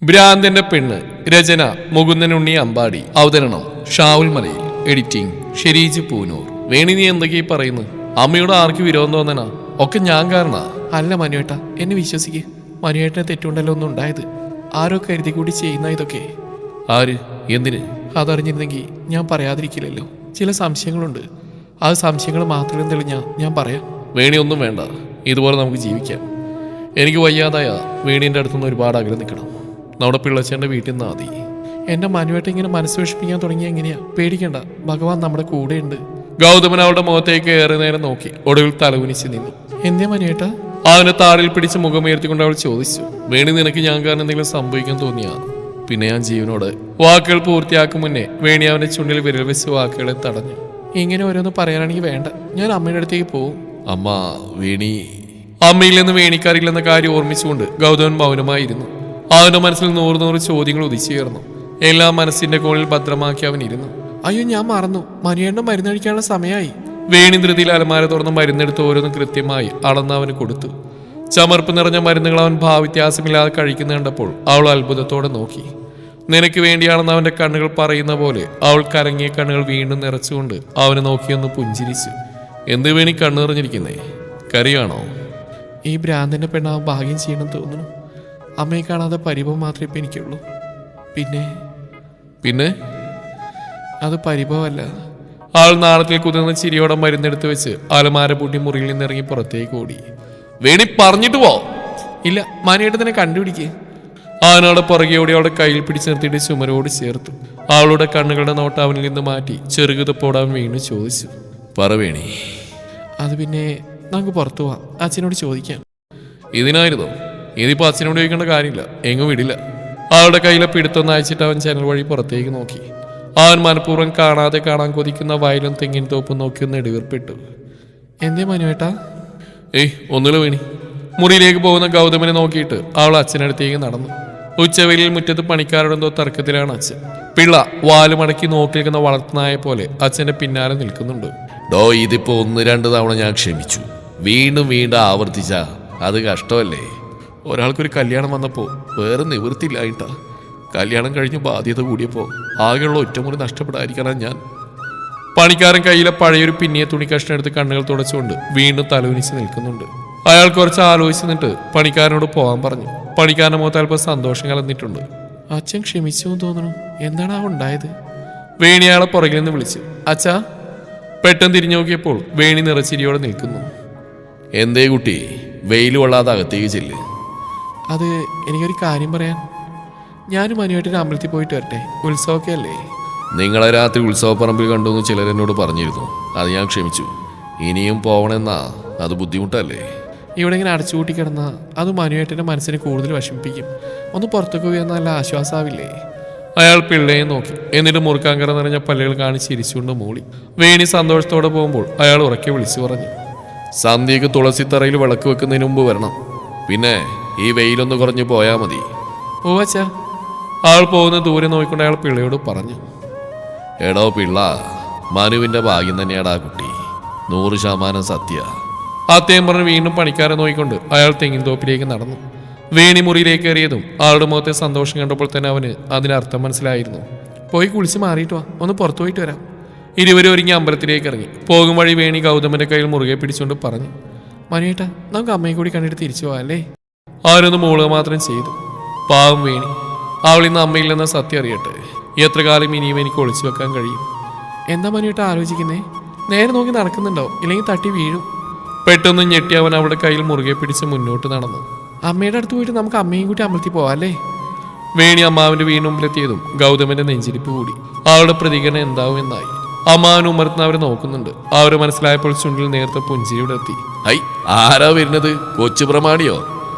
ഭ്രാന്തന്റെ പെണ്ണ്. രചന മുകുന്ദൻ ഉണ്ണി അമ്പാടി. അവതരണം ഷാവുൽ മലയിൽ. എഡിറ്റിംഗ് ഷെരീജ് പൂനൂർ. വേണി നീ എന്തൊക്കെയാ പറയുന്നത്? അമ്മയോട് ആർക്ക് വിരോധം തോന്നനാ? ഒക്കെ ഞാൻ കാരണ. അല്ല മനുവേട്ട, എന്നെ വിശ്വസിക്ക്. മനുവേട്ടനെ തെറ്റുണ്ടല്ലോ ഒന്നും ഉണ്ടായത്. ആരോ കരുതി കൂടി ചെയ്യുന്ന ഇതൊക്കെ. ആര്? എന്തിന്? അതറിഞ്ഞിരുന്നെങ്കിൽ ഞാൻ പറയാതിരിക്കില്ലല്ലോ. ചില സംശയങ്ങളുണ്ട്. ആ സംശയങ്ങൾ മാത്രം തെളിഞ്ഞാ ഞാൻ പറയാം. വേണി ഒന്നും വേണ്ട, ഇതുപോലെ നമുക്ക് ജീവിക്കാം. എനിക്ക് വയ്യാതായ വേണീൻ്റെ അടുത്തുനിന്ന് ഒരുപാട് അകലെ നിൽക്കണം. നമ്മുടെ പിള്ളച്ചേൻ്റെ വീട്ടിൽ നിന്ന് മതി. എൻ്റെ മനുവേട്ട ഇങ്ങനെ മനസ്സ് വിഷമിക്കാൻ തുടങ്ങിയ എങ്ങനെയാ? പേടിക്കണ്ട, ഭഗവാൻ നമ്മുടെ കൂടെയുണ്ട്. ഗൗതമൻ അവളുടെ മുഖത്തേക്ക് ഏറെ നേരം നോക്കി. ഒടുവിൽ തലകുനിച്ച് നിന്നു. എന്തേ മനുവേട്ട? അവനെ താടിൽ പിടിച്ച് മുഖമുയർത്തിക്കൊണ്ട് അവൾ ചോദിച്ചു. വേണി, നിനക്ക് ഞാൻ കാരണം എന്തെങ്കിലും സംഭവിക്കാൻ തോന്നിയാ? പിന്നെ ഞാൻ ജീവനോട്. വാക്കുകൾ പൂർത്തിയാക്കും മുന്നേ വേണി അവന്റെ ചുണ്ടിൽ വിരൽ വെച്ച് വാക്കുകളെ തടഞ്ഞു. ഇങ്ങനെ ഓരോന്ന് പറയാനാണെങ്കിൽ വേണ്ട, ഞാൻ അമ്മയുടെ അടുത്തേക്ക് പോവും. അമ്മ, വേണി. അമ്മയിൽ നിന്ന് വേണിക്കാരില്ലെന്ന കാര്യം ഓർമ്മിച്ചുകൊണ്ട് ഗൗതമൻ മൗനമായിരുന്നു. അവന്റെ മനസ്സിൽ നൂറ് ചോദ്യങ്ങൾ ഉദിച്ചുയർന്നു. എല്ലാം മനസ്സിന്റെ കോണിൽ ഭദ്രമാക്കി അവൻ ഇരുന്നു. അയ്യോ, ഞാൻ മറന്നു. മനുവേണ്ട മരുന്ന് കഴിക്കാനുള്ള സമയമായി. വേണി ധൃതിയിൽ അലമാര തുറന്ന് മരുന്നെടുത്ത് ഓരോന്നും കൃത്യമായി അളന്ന് അവന് കൊടുത്തു. ചമർപ്പ് നിറഞ്ഞ മരുന്നുകൾ അവൻ ഭാവവ്യത്യാസമില്ലാതെ കഴിക്കുന്ന കണ്ടപ്പോൾ അവൾ അത്ഭുതത്തോടെ നോക്കി. നിനക്ക് വേണ്ടിയാണെന്ന് അവന്റെ കണ്ണുകൾ പറയുന്ന പോലെ അവൾ കരങ്ങിയ കണ്ണുകൾ വീണ്ടും നിറച്ചുകൊണ്ട് അവനെ നോക്കിയൊന്ന് പുഞ്ചിരിച്ചു. എന്ത് വേണി കണ്ണു നിറഞ്ഞിരിക്കുന്നേ? കറിയാണോ? ഈ ഭ്രാന്തന്റെ പെണ്ണാവൻ ഭാഗ്യം ചെയ്യണം തോന്നുന്നു. അമ്മയെ കാണാതെ പരിഭവം മാത്രമേ ഇപ്പം എനിക്കുള്ളൂ. പിന്നെ അത് പരിഭവമല്ല. ആൾ നാളത്തിൽ കുതിർന്ന ചിരിയോടെ മരുന്നെടുത്ത് വെച്ച് അലമാര പൂട്ടി മുറിയിൽ നിന്നിറങ്ങി പുറത്തേക്ക് ഓടി. വേണി, പറഞ്ഞിട്ട് പോ. ഇല്ല, മാനിയായിട്ട് തന്നെ കണ്ടുപിടിക്കേ. അവനോടെ പുറകെ ഓടി അവളുടെ കയ്യിൽ പിടിച്ചു നിർത്തിയിട്ട് ചുമരോട് ചേർത്തു. അവളുടെ കണ്ണുകളുടെ നോട്ട് അവനിൽ നിന്ന് മാറ്റി ചെറുകുതപ്പോടെ അവൻ വീണ്ടും ചോദിച്ചു. പറ വേണി. അത് പിന്നെ നമുക്ക് പുറത്തു പോവാം, അച്ഛനോട് ചോദിക്കാം. ഇതിനായിരുന്നോ? ഇതിപ്പോ അച്ഛനോട് ചോദിക്കേണ്ട കാര്യമില്ല, എങ്ങും വിടില്ല. അവളുടെ കയ്യിലെ പിടുത്തൊന്ന് അയച്ചിട്ട് അവൻ ജനൽ വഴി പുറത്തേക്ക് നോക്കി. അവൻ മനഃപൂർവ്വം കാണാൻ കൊതിക്കുന്ന വയലും തെങ്ങിൻ തോപ്പും നോക്കി ഒന്ന് ഇടിവർപ്പെട്ടു. എന്തേ മനുവേട്ടാ? ഏയ് ഒന്നുമില്ല വേണി. മുറിയിലേക്ക് പോകുന്ന ഗൗതമനെ നോക്കിയിട്ട് അവൾ അച്ഛനടുത്തേക്ക് നടന്നു. ഉച്ചവെളിയിൽ മുറ്റത്ത് പണിക്കാരോടെന്തോ തർക്കത്തിലാണ് അച്ഛൻ. പിള്ള വാലുമടക്കി നോക്കി നിൽക്കുന്ന വളർത്തുനായ പോലെ അച്ഛന്റെ പിന്നാലെ നിൽക്കുന്നുണ്ട്. ഇതിപ്പോ 1-2 തവണ ഞാൻ ക്ഷമിച്ചു. വീണ്ടും ആവർത്തിച്ച അത് കഷ്ടമല്ലേ? ഒരാൾക്കൊരു കല്യാണം വന്നപ്പോ വേറെ നിവൃത്തിയില്ലായിട്ടാ. കല്യാണം കഴിഞ്ഞ് ബാധ്യത കൂടിയപ്പോ ആകെയുള്ള ഒറ്റമുറി നഷ്ടപ്പെടാതിരിക്കാനാണ് ഞാൻ. പണിക്കാരൻ കയ്യിലെ പഴയൊരു പിന്നിയ തുണി കഷ്ണം എടുത്ത് കണ്ണുകൾ തുടച്ചുകൊണ്ട് വീണ്ടും തലകുനിച്ച് നിൽക്കുന്നുണ്ട്. അയാൾ കുറച്ച് ആലോചിച്ച് നിന്നിട്ട് പണിക്കാരനോട് പോകാൻ പറഞ്ഞു. പണിക്കാരന്റെ മുഖത്ത് അല്പം സന്തോഷം കലർന്നിട്ടുണ്ട്. അച്ഛൻ ക്ഷമിച്ചു തോന്നുന്നു. എന്താണ് ആ ഉണ്ടായത്? വേണി അയാളെ പുറകിൽ നിന്ന് വിളിച്ചു. അച്ഛാ. പെട്ടെന്ന് തിരിഞ്ഞു നോക്കിയപ്പോൾ വേണി നിറച്ചിരിയോടെ നിൽക്കുന്നു. എന്തേ കുട്ടി, വെയിൽ കൊള്ളാതെ അകത്തേക്ക് ചെല്ല്. അത് എനിക്കൊരു കാര്യം പറയാൻ. ഞാനും മനുവേട്ടന് അമ്പലത്തിൽ പോയിട്ട് വരട്ടെ, ഉത്സവമൊക്കെ അല്ലേ? നിങ്ങളെ രാത്രി ഉത്സവപ്പറമ്പിൽ കണ്ടുവന്ന് ചിലരെന്നോട് പറഞ്ഞിരുന്നു. അത് ഞാൻ ക്ഷമിച്ചു. ഇനിയും പോവണമെന്നാ അത് ബുദ്ധിമുട്ടല്ലേ? ഇവിടെ ഇങ്ങനെ അടച്ചുകൂട്ടി കിടന്നാൽ അത് മനുവേട്ടൻ്റെ മനസ്സിനെ കൂടുതൽ വിഷമിപ്പിക്കും. ഒന്ന് പുറത്തേക്ക് പോയാൽ നല്ല ആശ്വാസമാവില്ലേ? അയാൾ പിള്ളയെ നോക്കി. എന്നിട്ട് മുറുക്കാങ്കര നിറഞ്ഞ പല്ലുകൾ കാണിച്ച് ചിരിച്ചുകൊണ്ട് മൂളി. വേണി സന്തോഷത്തോടെ പോകുമ്പോൾ അയാൾ ഉറക്കെ വിളിച്ചു പറഞ്ഞു. സന്ധ്യക്ക് തുളസിത്തറയിൽ വിളക്ക് വെക്കുന്നതിന് മുമ്പ് വരണം. പിന്നെ ഈ വെയിലൊന്ന് കുറഞ്ഞു പോയാൽ മതി. ഓ അച്ഛാ. ആൾ പോകുന്ന ദൂരെ നോക്കിക്കൊണ്ട് അയാൾ പിള്ളയോട് പറഞ്ഞു. എടോ പിള്ള, മനുവിന്റെ ഭാഗ്യം തന്നെയാടാ കുട്ടി, 100% സത്യ. അദ്ദേഹം പറഞ്ഞ് വീണ്ടും പണിക്കാരെ നോക്കിക്കൊണ്ട് അയാൾ തെങ്ങിൻ തോപ്പിലേക്ക് നടന്നു. വേണി മുറിയിലേക്ക് കയറിയതും ആളുടെ മുഖത്തെ സന്തോഷം കണ്ടപ്പോൾ തന്നെ അവന് അതിനർത്ഥം മനസ്സിലായിരുന്നു. പോയി കുളിച്ച് മാറിയിട്ട് വാ, ഒന്ന് പുറത്തു പോയിട്ട് വരാം. ഇരുവരും ഒരുങ്ങി അമ്പലത്തിലേക്ക് ഇറങ്ങി. പോകും വഴി വേണി ഗൗതമന്റെ കയ്യിൽ മുറുകെ പിടിച്ചുകൊണ്ട് പറഞ്ഞു. മനുവേട്ടാ, നമുക്ക് അമ്മയെ കൂടി കണ്ടിട്ട് തിരിച്ചു പോവാം അല്ലേ? അവരൊന്ന് മൂളുക മാത്രം ചെയ്തു. പാവം വേണി. അവൾ ഇന്ന് അമ്മയില്ലെന്ന സത്യം അറിയട്ടെ. എത്ര കാലം ഇനിയും എനിക്ക് ഒളിച്ചു വെക്കാൻ കഴിയും? എന്താ മനുവേട്ട ആലോചിക്കുന്നേ? നേരെ നോക്കി നടക്കുന്നുണ്ടോ, ഇല്ലെങ്കിൽ തട്ടി വീഴും? പെട്ടെന്ന് ഞെട്ടി അവൻ അവളുടെ കയ്യിൽ മുറുകെ പിടിച്ച് മുന്നോട്ട് നടന്നു. അമ്മയുടെ അടുത്ത് പോയിട്ട് നമുക്ക് അമ്മയും കൂട്ടി അമ്പലത്തിൽ പോവാം അല്ലേ? വേണി അമ്മാവിന്റെ വീടിന് മുമ്പിലെത്തിയതും ഗൗതമന്റെ നെഞ്ചിരിപ്പ് കൂടി. അവളുടെ പ്രതികരണം എന്താവും എന്നായി. അമ്മാവൻ ഉമർത്തുന്ന അവരെ നോക്കുന്നുണ്ട്. അവരെ മനസ്സിലായപ്പോൾ ചുണ്ടിൽ നേരത്തെ പുഞ്ചിരിയുടെ എത്തി. ഹൈ, ആരാ വരുന്നത്? കൊച്ചു പ്രമാണിയോ?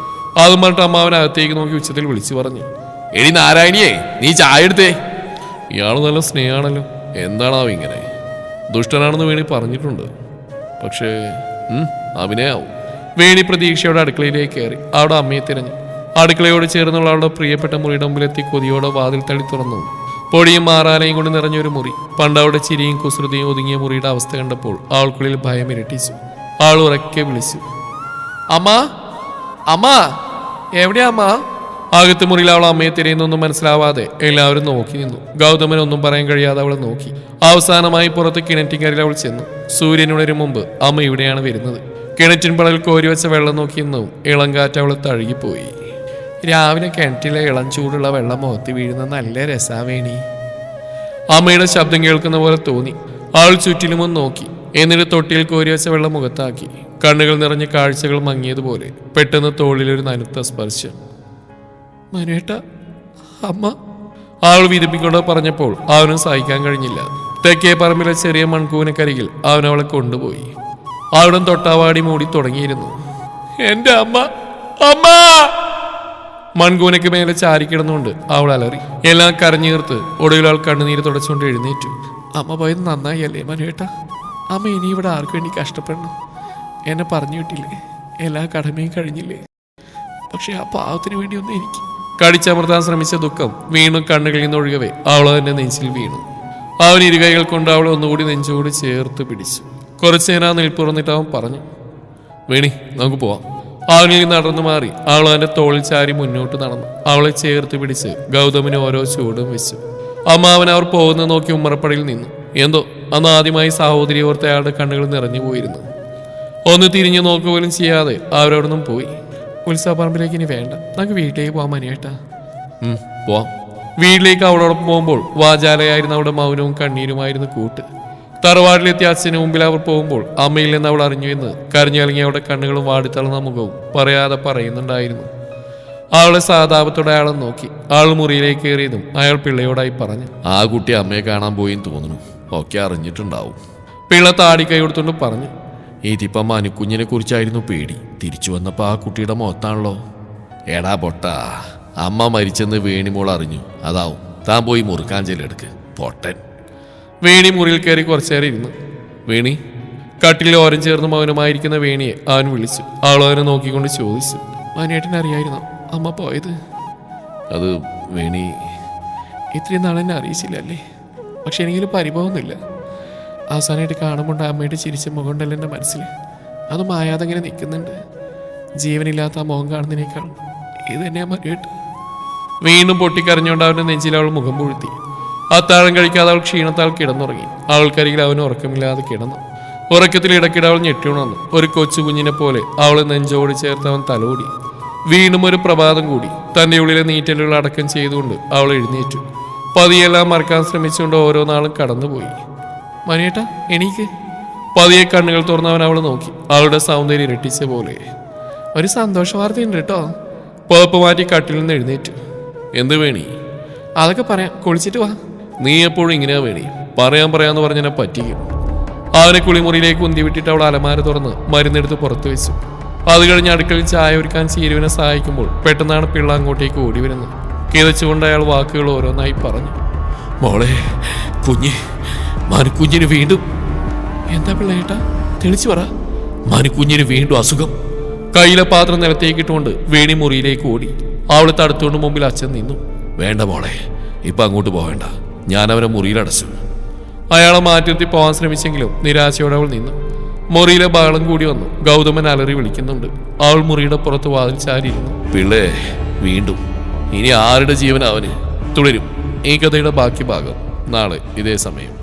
അതും പറഞ്ഞിട്ട് അമ്മാവൻ അകത്തേക്ക് നോക്കി ഉച്ചത്തിൽ വിളിച്ചു പറഞ്ഞു. എടി നാരായണിയേ, നീ ചായ എടുത്തേ. ഇയാൾ നല്ല സ്നേഹമാണല്ലോ. എന്താണാവും ഇങ്ങനെ? ദുഷ്ടനാണെന്ന് വേണി പറഞ്ഞിട്ടുണ്ട്. പക്ഷേ അഭിനയാവും. വേണി പ്രതീക്ഷയോടെ അടുക്കളയിലേക്ക് കയറി. അവിടെ അമ്മയെ തിരഞ്ഞു. അടുക്കളയോട് ചേർന്നുള്ള അവളുടെ പ്രിയപ്പെട്ട മുറിയുടെ മുമ്പിലെത്തി കൊതിയോടെ വാതിൽ തള്ളി തുറന്നു. പൊടിയും മാറാലയും കൊണ്ട് നിറഞ്ഞൊരു മുറി. പണ്ടവിടെ ചിരിയും കുസൃതിയും ഒതുങ്ങിയ മുറിയുടെ അവസ്ഥ കണ്ടപ്പോൾ അവൾക്കുള്ളിൽ ഭയം ഇരട്ടിച്ചു. അവൾ ഉറക്കെ വിളിച്ചു. അമ്മ, അമ്മ, എവിടെയാ അമ്മ? അകത്ത് മുറിയിൽ അവൾ അമ്മയെ തിരയുന്നൊന്നും മനസ്സിലാവാതെ എല്ലാവരും നോക്കി നിന്നു. ഗൗതമൻ ഒന്നും പറയാൻ കഴിയാതെ അവളെ നോക്കി. അവസാനമായി പുറത്ത് കിണറ്റിൻകരിൽ അവൾ ചെന്നു. സൂര്യനുണരും മുമ്പ് അമ്മ ഇവിടെയാണ് വരുന്നത്. കിണറ്റിൻ പടലിൽ കോരി വെച്ച വെള്ളം നോക്കി നിന്നും ഇളം കാറ്റ് അവളെ തഴുകിപ്പോയി. രാവിലെ കിണറ്റിലെ ഇളം ചൂടുള്ള വെള്ളം മുഖത്ത് വീഴുന്ന നല്ല രസാവേണി. അമ്മയുടെ ശബ്ദം കേൾക്കുന്ന പോലെ തോന്നി. അവൾ ചുറ്റിലുമൊന്ന് നോക്കി. എന്നിട്ട് തൊട്ടിയിൽ കോരി വെച്ച വെള്ളം മുഖത്താക്കി. കണ്ണുകൾ നിറഞ്ഞ കാഴ്ചകൾ മങ്ങിയതുപോലെ പെട്ടെന്ന് തോളിലൊരു നനുത്ത സ്പർശം. മനുവേട്ട, അമ്മ. അവൾ വിരിപ്പിക്കൊണ്ട് പറഞ്ഞപ്പോൾ അവനും സഹിക്കാൻ കഴിഞ്ഞില്ല. തെക്കേ പറമ്പിലെ ചെറിയ മൺകൂനക്കരികിൽ അവൻ അവളെ കൊണ്ടുപോയി. അവിടം തൊട്ടാവാടി മൂടി തുടങ്ങിയിരുന്നു. എന്റെ അമ്മ, അമ്മ! മൺകൂനയ്ക്ക് മേലെ ചാരിക്കിടന്നുകൊണ്ട് അവൾ അലറി. എല്ലാം കരഞ്ഞീർത്ത് ഒടുവിൽ അവൾ കണ്ണുനീര് തുടച്ചുകൊണ്ട് എഴുന്നേറ്റു. അമ്മ പോയത് നന്നായി അല്ലേ മനുവേട്ട? അമ്മ ഇനി ഇവിടെ ആർക്കു വേണ്ടി കഷ്ടപ്പെടണം? എന്നെ പറഞ്ഞു വിട്ടില്ലേ? എല്ലാ കടമയും കഴിഞ്ഞില്ലേ? പക്ഷെ ആ പാവത്തിന് വേണ്ടി ഒന്നും എനിക്ക്. കടിച്ചമർത്താൻ ശ്രമിച്ച ദുഃഖം വീണ്ടും കണ്ണുകളിൽ നിന്ന് ഒഴുകവേ അവൾ തന്നെ നെഞ്ചിൽ വീണു. അവൻ ഇരുകൈകൾ കൊണ്ട് അവളെ ഒന്നുകൂടി നെഞ്ചോട് ചേർത്ത് പിടിച്ചു. കുറച്ചു നേരം നിൽപ്പുറന്നിട്ട് അവൻ പറഞ്ഞു, വേണി നമുക്ക് പോവാം. അവനിൽ നടന്നു മാറി അവൾ അവൻ്റെ തോളിൽ ചാരി മുന്നോട്ട് നടന്നു. അവളെ ചേർത്ത് പിടിച്ച് ഗൗതമിന് ഓരോ ചൂടും വെച്ചു. അമ്മാവൻ അവർ പോകുന്നത് നോക്കി ഉമ്മറപ്പടിയിൽ നിന്നു. എന്തോ അന്ന് ആദ്യമായി സഹോദരി ഓർത്ത് അയാളുടെ കണ്ണുകൾ നിറഞ്ഞു പോയിരുന്നു. ഒന്ന് തിരിഞ്ഞു നോക്കുപോലും ചെയ്യാതെ അവരവിടുന്നും പോയി. ഉത്സവപ്പറമ്പിലേക്ക് ഇനി വേണ്ട, നമുക്ക് വീട്ടിലേക്ക് പോകാൻ മനിയേട്ടാ. പോവാം. വീട്ടിലേക്ക് അവളോടൊപ്പം പോകുമ്പോൾ വാചാലയായിരുന്ന അവിടെ മൗനവും കണ്ണീരുമായിരുന്നു കൂട്ട്. തറവാട്ടിലെത്തിയ അച്ഛന് മുമ്പിൽ അവർ പോകുമ്പോൾ അമ്മയിൽ നിന്ന് അവൾ അറിഞ്ഞു എന്ന് കരഞ്ഞിറങ്ങി അവളുടെ കണ്ണുകളും വാടിത്തളർന്ന മുഖവും പറയാതെ പറയുന്നുണ്ടായിരുന്നു. അവളെ സാതാപത്തോടെ അയാളെ നോക്കി. ആൾ മുറിയിലേക്ക് കയറിയതും അയാൾ പിള്ളയോടായി പറഞ്ഞു, ആ കുട്ടി അമ്മയെ കാണാൻ പോയിന്ന് തോന്നുന്നു. ഒക്കെ അറിഞ്ഞിട്ടുണ്ടാവും. പിള്ള താടി കൈ കൊടുത്തുകൊണ്ട് പറഞ്ഞു, ഇതിപ്പം മനുക്കുഞ്ഞിനെ കുറിച്ചായിരുന്നു പേടി. തിരിച്ചു വന്നപ്പോൾ ആ കുട്ടിയുടെ മുഖത്താണല്ലോ. എടാ പൊട്ടാ, അമ്മ മരിച്ചെന്ന് വേണിമോൾ അറിഞ്ഞു. അതാവും താൻ പോയി മുറുക്കാഞ്ചലെടുക്ക് പൊട്ടൻ. വേണി മുറിയിൽ കയറി കുറച്ചേരം ഇരുന്നു. വേണി. കട്ടിലിൽ ഓരം ചേർന്ന് മൗനമായിരിക്കുന്ന വേണിയെ അവൻ വിളിച്ചു. അവൾ അവനെ നോക്കിക്കൊണ്ട് ചോദിച്ചു, മനുവേട്ടനെ അറിയായിരുന്നോ അമ്മ പോയത്? അത് വേണി ഇത്രയും നാളെന്നെ അറിയിച്ചില്ലല്ലേ? പക്ഷെ എനിക്കൊരു പരിഭവമൊന്നുമില്ല. അവസാനമായിട്ട് കാണുമ്പോൾ അമ്മയുടെ ചിരിച്ച മുഖം ഉണ്ടല്ലോ എൻ്റെ മനസ്സിൽ. അത് മായാതെ ഇങ്ങനെ നിൽക്കുന്നുണ്ട്. ജീവനില്ലാത്ത ആ മുഖം കാണുന്നതിനേക്കാൾ ഇത് തന്നെയാ മനുവേട്ട. വീണ്ടും പൊട്ടിക്കരഞ്ഞുകൊണ്ട് അവൻ്റെ നെഞ്ചിൽ അവൾ മുഖം പൂഴ്ത്തി. അത്താഴം കഴിക്കാതെ അവൾ ക്ഷീണത്താൽ കിടന്നുറങ്ങി. അവൾക്കരികിൽ അവന് ഉറക്കമില്ലാതെ കിടന്നു. ഉറക്കത്തിൽ ഇടയ്ക്കിടെ അവൾ ഞെട്ടിയുണർന്നു. ഒരു കൊച്ചു കുഞ്ഞിനെ പോലെ അവളെ നെഞ്ചോട് ചേർത്ത് അവൻ തലോടി. വീണ്ടും ഒരു പ്രഭാതം കൂടി. തൻ്റെ ഉള്ളിലെ നീറ്റലുകൾ അടക്കം ചെയ്തുകൊണ്ട് അവൾ എഴുന്നേറ്റു. പതിയെല്ലാം മറക്കാൻ ശ്രമിച്ചുകൊണ്ട് ഓരോ നാളും കടന്നുപോയി. മനിയേട്ട എനിക്ക്. പതിയെ കണ്ണുകൾ തുറന്നവൻ അവളെ നോക്കി. അവളുടെ സൗന്ദര്യം ഇരട്ടിച്ച പോലെ. ഒരു സന്തോഷ വാർത്തയുണ്ട് കേട്ടോ. പുതപ്പ് മാറ്റി കട്ടിൽ നിന്ന് എഴുന്നേറ്റു. എന്ത് വേണി? അതൊക്കെ പറയാം, കുളിച്ചിട്ട് വാ. നീ എപ്പോഴും ഇങ്ങനെയാ വേണി. പറയാന്ന് പറഞ്ഞെന്നെ പറ്റിക്കും. അവനെ കുളിമുറിയിലേക്ക് ഉന്തി വിട്ടിട്ട് അവൾ അലമാര തുറന്ന് മരുന്നെടുത്ത് പുറത്തു വെച്ചു. അത് കഴിഞ്ഞ് അടുക്കളയിൽ ചായ ഒരുക്കാൻ ചീരുവിനെ സഹായിക്കുമ്പോൾ പെട്ടെന്നാണ് പിള്ള അങ്ങോട്ടേക്ക് ഓടി വരുന്നത്. കിതച്ചുകൊണ്ട് അയാൾ വാക്കുകൾ ഓരോന്നായി പറഞ്ഞു. മോളെ, മനുക്കുഞ്ഞിന് വീണ്ടും. എന്താ പിള്ളേട്ടാ? തെളിച്ചു പറ. മനുക്കുഞ്ഞിന് വീണ്ടും അസുഖം. കയ്യിലെ പാത്രം നിലത്തേക്കിട്ടുകൊണ്ട് വേണി മുറിയിലേക്ക് ഓടി. അവളെ തടുത്തുകൊണ്ട് മുമ്പിൽ അച്ഛൻ നിന്നു. വേണ്ട മോളെ, ഇപ്പൊ അങ്ങോട്ട് പോവേണ്ട. ഞാൻ അവനെ മുറിയിലടച്ചു. അയാളെ മാറ്റി പോകാൻ ശ്രമിച്ചെങ്കിലും നിരാശയോടെ അവൾ നിന്നു. മുറിയിലെ ബഹളം കൂടി വന്നു. ഗൗതമൻ അലറി വിളിക്കുന്നുണ്ട്. അവൾ മുറിയുടെ പുറത്ത് വാതിൽ ചാരിയിരുന്നു. പിള്ളേ, വീണ്ടും. ഇനി ആരുടെ ജീവൻ അവന്? തുടരും ഈ കഥയുടെ ബാക്കി ഭാഗം നാളെ ഇതേ സമയം.